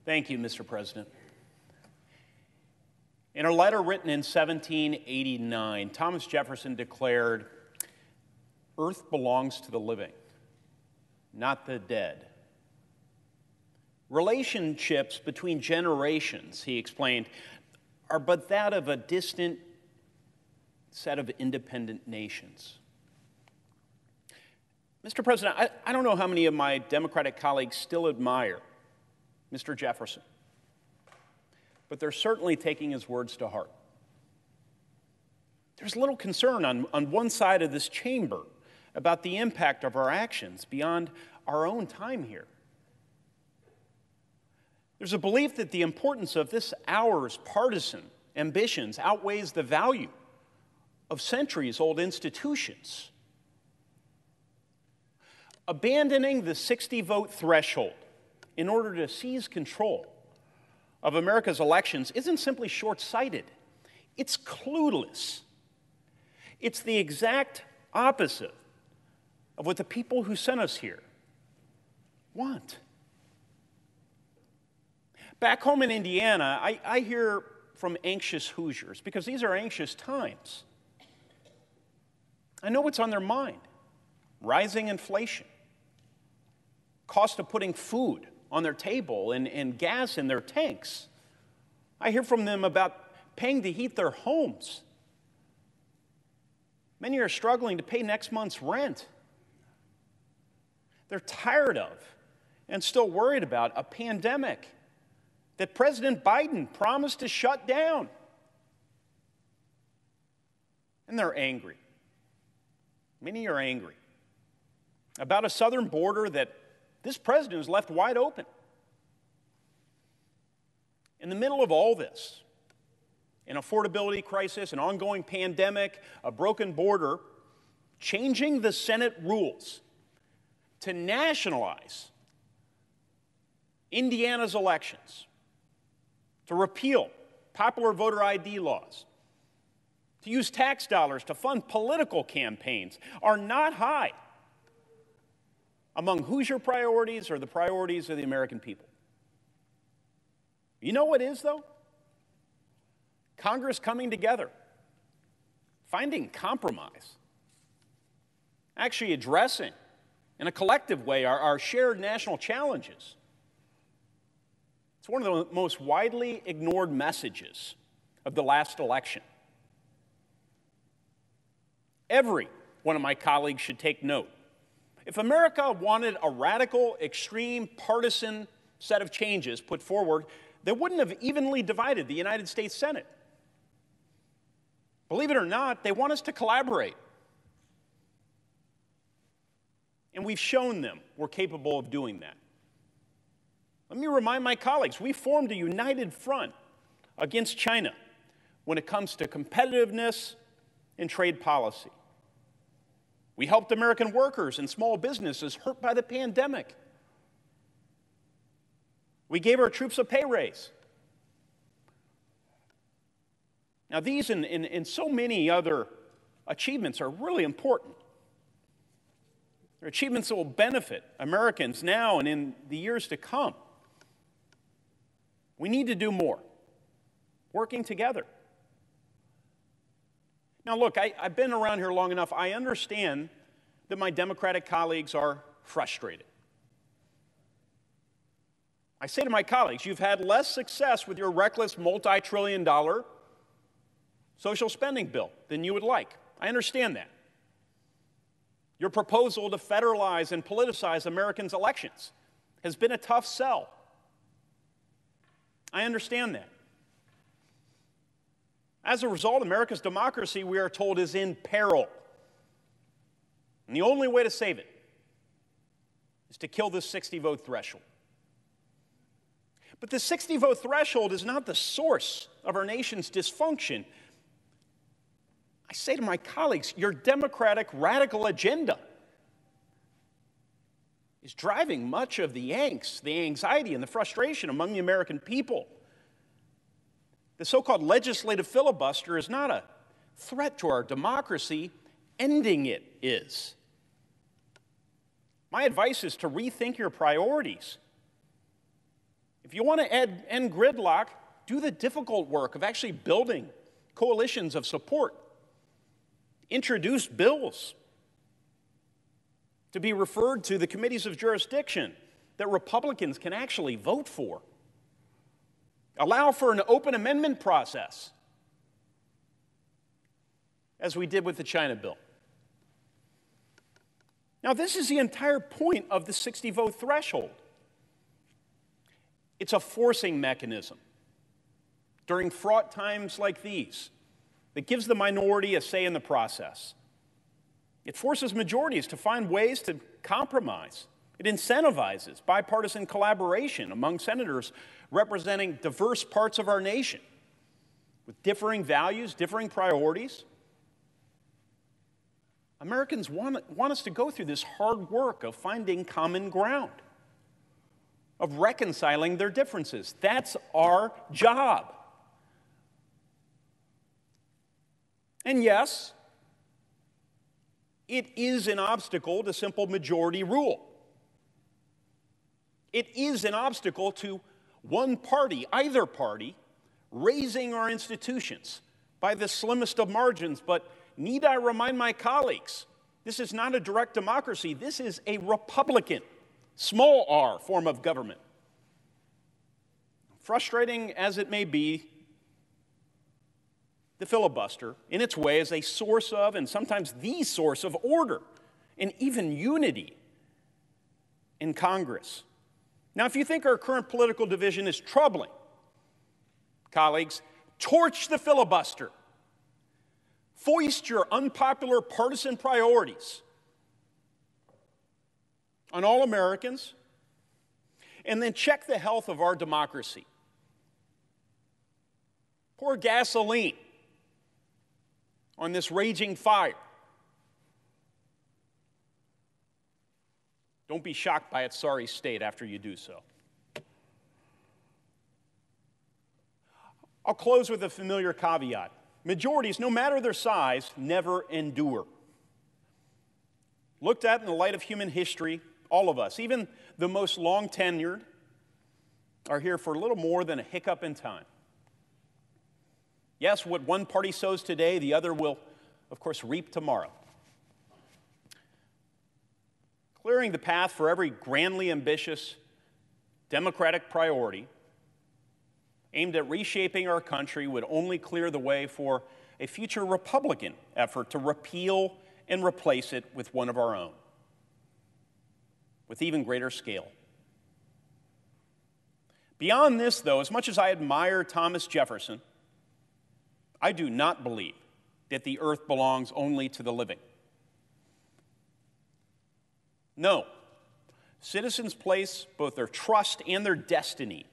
Thank you, Mr. President. In a letter written in 1789, Thomas Jefferson declared, "Earth belongs to the living, not the dead." Relationships between generations, he explained, are but that of a distant set of independent nations. Mr. President, I don't know how many of my Democratic colleagues still admire Mr. Jefferson, but they're certainly taking his words to heart. There's little concern on one side of this chamber about the impact of our actions beyond our own time here. There's a belief that the importance of this hour's partisan ambitions outweighs the value of centuries-old institutions. Abandoning the 60-vote threshold in order to seize control of America's elections isn't simply short-sighted. It's clueless. It's the exact opposite of what the people who sent us here want. Back home in Indiana, I hear from anxious Hoosiers, because these are anxious times. I know what's on their mind: rising inflation, cost of putting food on their table and gas in their tanks. I hear from them about paying to heat their homes. Many are struggling to pay next month's rent. They're tired of and still worried about a pandemic that President Biden promised to shut down. And they're angry. Many are angry about a southern border that this president has left wide open. In the middle of all this, an affordability crisis, an ongoing pandemic, a broken border, changing the Senate rules to nationalize Indiana's elections, to repeal popular voter ID laws, to use tax dollars to fund political campaigns are not high among Hoosier priorities or the priorities of the American people. You know what is, though? Congress coming together, finding compromise, actually addressing in a collective way our shared national challenges. It's one of the most widely ignored messages of the last election. Every one of my colleagues should take note. If America wanted a radical, extreme, partisan set of changes put forward, they wouldn't have evenly divided the United States Senate. Believe it or not, they want us to collaborate. And we've shown them we're capable of doing that. Let me remind my colleagues, we formed a united front against China when it comes to competitiveness and trade policy. We helped American workers and small businesses hurt by the pandemic. We gave our troops a pay raise. Now, these and so many other achievements are really important. They're achievements that will benefit Americans now and in the years to come. We need to do more, working together. Now, look, I've been around here long enough. I understand that my Democratic colleagues are frustrated. I say to my colleagues, you've had less success with your reckless multi-trillion-dollar social spending bill than you would like. I understand that. Your proposal to federalize and politicize Americans' elections has been a tough sell. I understand that. As a result, America's democracy, we are told, is in peril. And the only way to save it is to kill this 60-vote threshold. But the 60-vote threshold is not the source of our nation's dysfunction. I say to my colleagues, your Democratic radical agenda is driving much of the angst, the anxiety, and the frustration among the American people. The so-called legislative filibuster is not a threat to our democracy. Ending it is. My advice is to rethink your priorities. If you want to end gridlock, do the difficult work of actually building coalitions of support. Introduce bills to be referred to the committees of jurisdiction that Republicans can actually vote for. Allow for an open amendment process, as we did with the China bill. Now, this is the entire point of the 60-vote threshold. It's a forcing mechanism during fraught times like these that gives the minority a say in the process. It forces majorities to find ways to compromise. It incentivizes bipartisan collaboration among senators representing diverse parts of our nation with differing values, differing priorities. Americans want us to go through this hard work of finding common ground, of reconciling their differences. That's our job. And yes, it is an obstacle to simple majority rule. It is an obstacle to one party, either party, raising our institutions by the slimmest of margins. But need I remind my colleagues, this is not a direct democracy. This is a Republican, small r, form of government. Frustrating as it may be, the filibuster, in its way, is a source of, and sometimes the source of, order and even unity in Congress. Now, if you think our current political division is troubling, colleagues, torch the filibuster. Foist your unpopular partisan priorities on all Americans, and then check the health of our democracy. Pour gasoline on this raging fire. Don't be shocked by its sorry state after you do so. I'll close with a familiar caveat. Majorities, no matter their size, never endure. Looked at in the light of human history, all of us, even the most long-tenured, are here for a little more than a hiccup in time. Yes, what one party sows today, the other will, of course, reap tomorrow. Clearing the path for every grandly ambitious democratic priority aimed at reshaping our country would only clear the way for a future Republican effort to repeal and replace it with one of our own, with even greater scale. Beyond this, though, as much as I admire Thomas Jefferson, I do not believe that the earth belongs only to the living. No. Citizens place both their trust and their destiny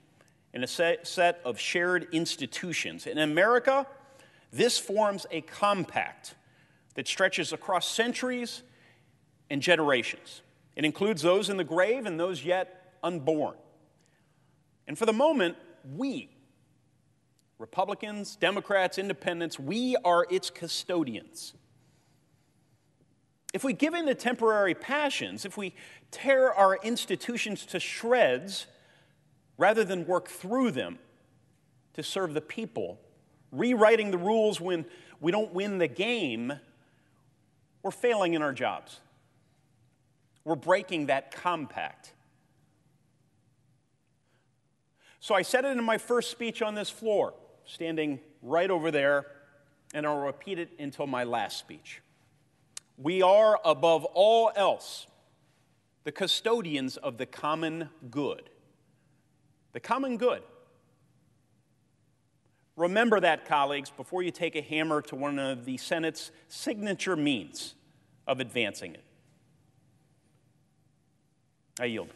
in a set of shared institutions. In America, this forms a compact that stretches across centuries and generations. It includes those in the grave and those yet unborn. And for the moment, we, Republicans, Democrats, Independents, we are its custodians. If we give in to temporary passions, if we tear our institutions to shreds rather than work through them to serve the people, rewriting the rules when we don't win the game, we're failing in our jobs. We're breaking that compact. So I said it in my first speech on this floor, standing right over there, and I'll repeat it until my last speech. We are, above all else, the custodians of the common good. The common good. Remember that, colleagues, before you take a hammer to one of the Senate's signature means of advancing it. I yield.